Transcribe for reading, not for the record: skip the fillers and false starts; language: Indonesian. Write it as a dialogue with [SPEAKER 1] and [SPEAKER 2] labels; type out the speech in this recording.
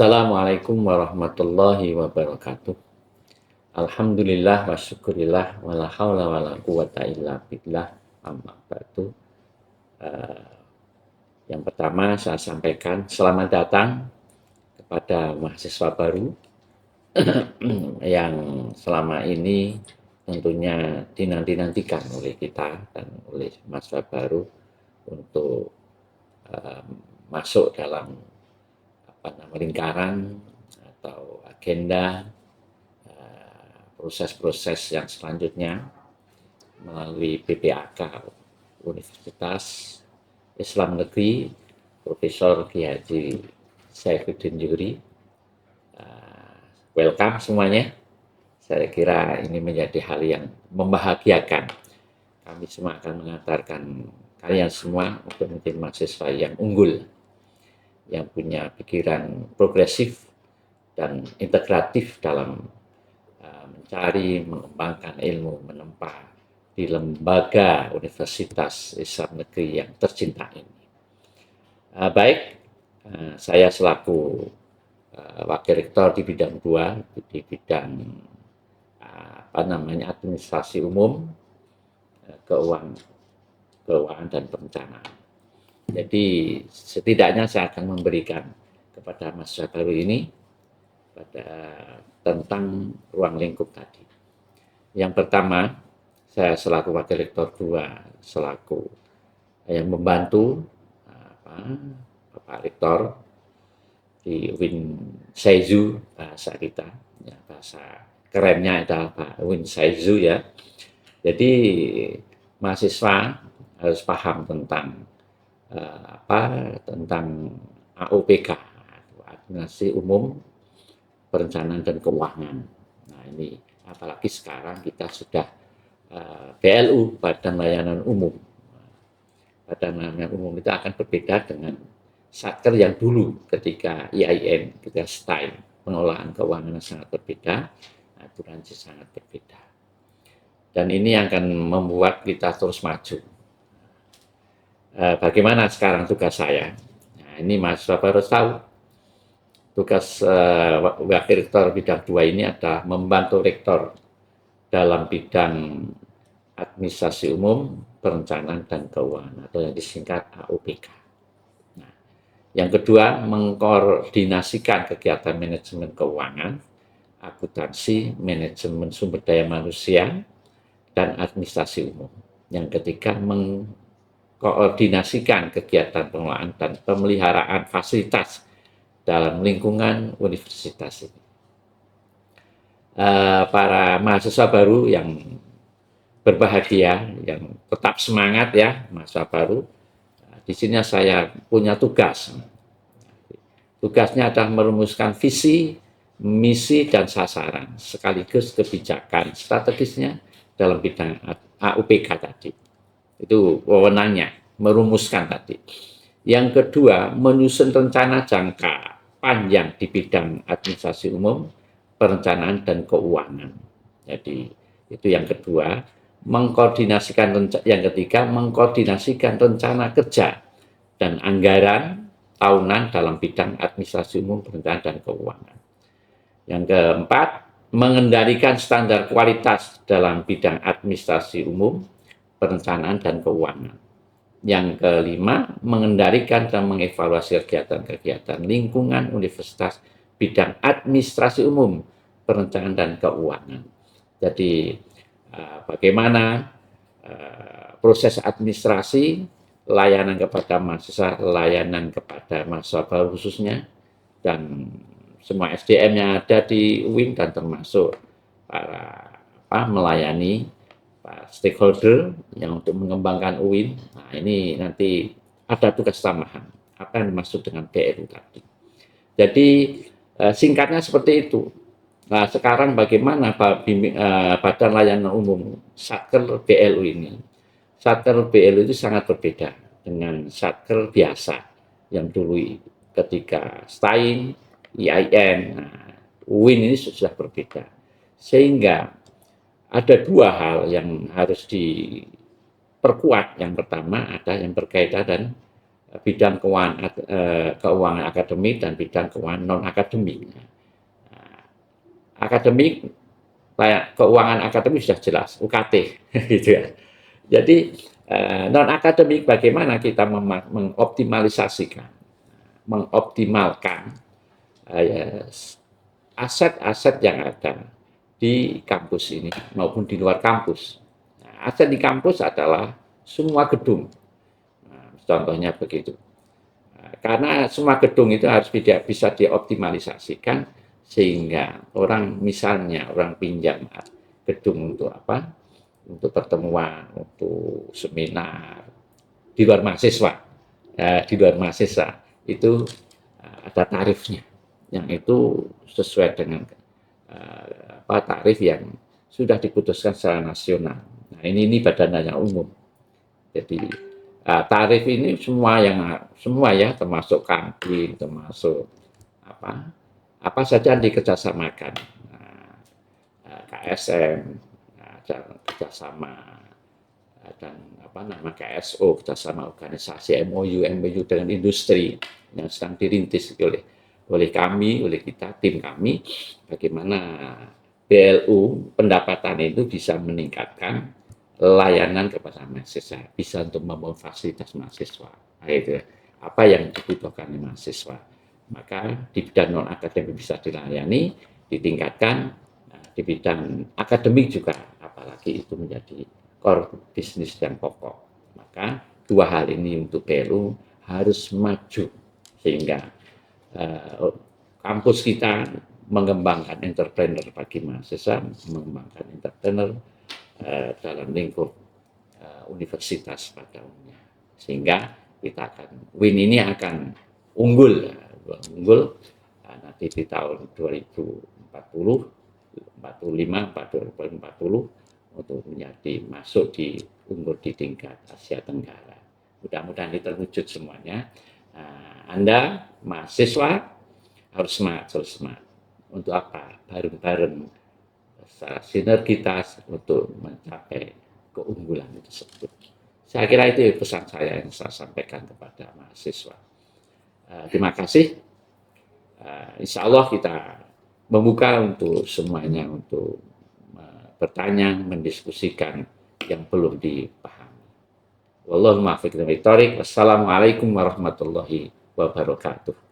[SPEAKER 1] Assalamualaikum warahmatullahi wabarakatuh. Alhamdulillah wa syukurillah wa la haula wa la quwata illa billah amma ba'du. Yang pertama saya sampaikan selamat datang kepada mahasiswa baru yang selama ini tentunya dinanti-nantikan oleh kita dan oleh mahasiswa baru untuk masuk dalam lingkaran atau agenda proses-proses yang selanjutnya melalui PPAK Universitas Islam Negeri Profesor Kiai Haji Saifuddin Juri. Welcome semuanya. Saya kira ini menjadi hal yang membahagiakan. Kami semua akan mengantarkan kalian semua untuk menjadi mahasiswa yang unggul, yang punya pikiran progresif dan integratif dalam mencari, mengembangkan ilmu, menempa di lembaga Universitas Islam Negeri yang tercinta ini. Baik, saya selaku Wakil Rektor di bidang 2, di bidang administrasi umum, keuangan dan perencanaan. Jadi setidaknya saya akan memberikan kepada mahasiswa baru ini tentang ruang lingkup tadi. Yang pertama, saya selaku Wakil Rektor 2, selaku yang membantu Bapak Rektor di Win Saizu bahasa kita, ya, bahasa kerennya adalah Pak Win Saizu ya. Jadi mahasiswa harus paham tentang tentang AUPK, Administrasi Umum, Perencanaan dan Keuangan. Nah ini apalagi sekarang kita sudah BLU, Badan Layanan Umum. Badan Layanan Umum itu akan berbeda dengan Satker yang dulu ketika IAIN, ketika STAIN, pengelolaan keuangan sangat berbeda, aturannya sangat berbeda. Dan ini akan membuat kita terus maju. Bagaimana sekarang tugas saya? Nah, ini mahasiswa baru tahu. Tugas Wakil Rektor bidang 2 ini adalah membantu Rektor dalam bidang administrasi umum, perencanaan dan keuangan atau yang disingkat AUPK. Nah, yang kedua, mengkoordinasikan kegiatan manajemen keuangan, akuntansi, manajemen sumber daya manusia, dan administrasi umum. Yang ketiga, mengkoordinasikan kegiatan pengelolaan dan pemeliharaan fasilitas dalam lingkungan universitas ini. Para mahasiswa baru yang berbahagia, yang tetap semangat ya, mahasiswa baru. Di sini saya punya tugas. Tugasnya adalah merumuskan visi, misi, dan sasaran, sekaligus kebijakan strategisnya dalam bidang AUPK tadi. Itu wewenangnya, merumuskan tadi. Yang kedua, menyusun rencana jangka panjang di bidang administrasi umum, perencanaan, dan keuangan. Jadi, itu yang kedua. Yang ketiga, mengkoordinasikan rencana kerja dan anggaran tahunan dalam bidang administrasi umum, perencanaan, dan keuangan. Yang keempat, mengendalikan standar kualitas dalam bidang administrasi umum, perencanaan, dan keuangan. Yang kelima, mengendalikan dan mengevaluasi kegiatan-kegiatan lingkungan universitas bidang administrasi umum, perencanaan, dan keuangan. Jadi, bagaimana proses administrasi, layanan kepada mahasiswa, layanan kepada mahasiswa baru khususnya, dan semua SDM yang ada di UIN dan termasuk para melayani stakeholder yang untuk mengembangkan UIN. Nah, ini nanti ada tugas tambahan apa yang dimaksud dengan BLU tadi. Jadi singkatnya seperti itu. Nah, sekarang bagaimana Badan Layanan Umum Satker BLU ini? Satker BLU itu sangat berbeda dengan Satker biasa yang dulu ketika STAIN, IAIN, UIN ini sudah berbeda. Sehingga ada dua hal yang harus diperkuat. Yang pertama ada yang berkaitan dan bidang keuangan akademik dan bidang keuangan non akademik. Akademik, keuangan akademik sudah jelas, UKT, gitu ya. Jadi non akademik bagaimana kita mengoptimalkan aset-aset yang ada di kampus ini maupun di luar kampus. Nah, aset di kampus adalah semua gedung. Nah, contohnya begitu. Nah, karena semua gedung itu harus bisa dioptimalisasikan sehingga misalnya orang pinjam gedung untuk apa? Untuk pertemuan, untuk seminar di luar mahasiswa. Di luar mahasiswa itu ada tarifnya yang itu sesuai dengan tarif yang sudah diputuskan secara nasional. Nah, ini badannya umum. Jadi tarif ini semua ya, termasuk kantin, termasuk apa saja dikerjasamakan. KSM, kerjasama dan KSO, kerjasama organisasi MOU dengan industri yang sedang dirintis oleh kami, oleh kita, tim kami, bagaimana BLU pendapatan itu bisa meningkatkan layanan kepada mahasiswa, bisa untuk membangun fasilitas mahasiswa. Nah, itu apa yang dibutuhkan mahasiswa. Maka di bidang non akademik bisa dilayani, ditingkatkan, di bidang akademik juga, apalagi itu menjadi core bisnis yang pokok. Maka dua hal ini untuk BLU harus maju sehingga kampus kita mengembangkan entrepreneur bagi mahasiswa, mengembangkan entrepreneur dalam lingkup universitas pada umumnya, sehingga kita akan ini akan unggul nanti di tahun 2040, 45, 2040 untuk masuk unggul di tingkat Asia Tenggara. Mudah-mudahan ini terwujud semuanya. Anda mahasiswa harus semangat. Untuk apa? Bareng-bareng sinergitas untuk mencapai keunggulan tersebut. Saya kira itu pesan saya yang saya sampaikan kepada mahasiswa. Terima kasih. Insya Allah kita membuka untuk semuanya untuk bertanya, mendiskusikan yang belum dipahami. Wallahul muwaffiq. Wassalamualaikum warahmatullahi wabarakatuh.